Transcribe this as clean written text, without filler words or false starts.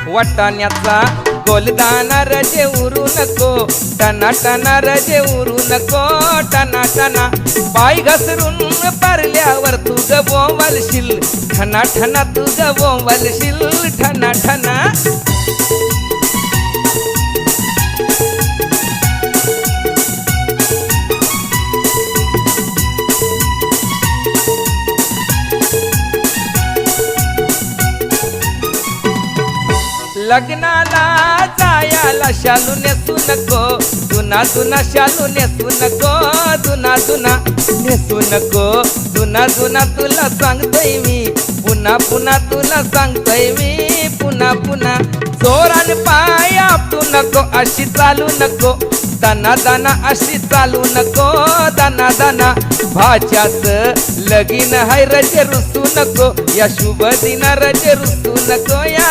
वाटाण्याचा गोलदाना रजे उरू नको, टना टना रजे उरू नको, टना टना पाय घसरून पारल्यावर तू गवलशील, ठना ठना तू गवलशील, ठना ठना. लग्नाला जायाला शालू नेसू नको, जुना जुना शालू नेसू नको, जुना जुना नेसू नको, जुना जुना तुला सांगतोय मी, पुन्हा पुन्हा तुला सांगतोय मी, पुन्हा पुन्हा. जोरान पाय आपटू नको, अशी चालू नको, दाना दाना अशी चालू नको, दाना दाना. भाच्याच लगीन हाय रजे रुसू नको, या शुभ दिना रजे रुसू नको, या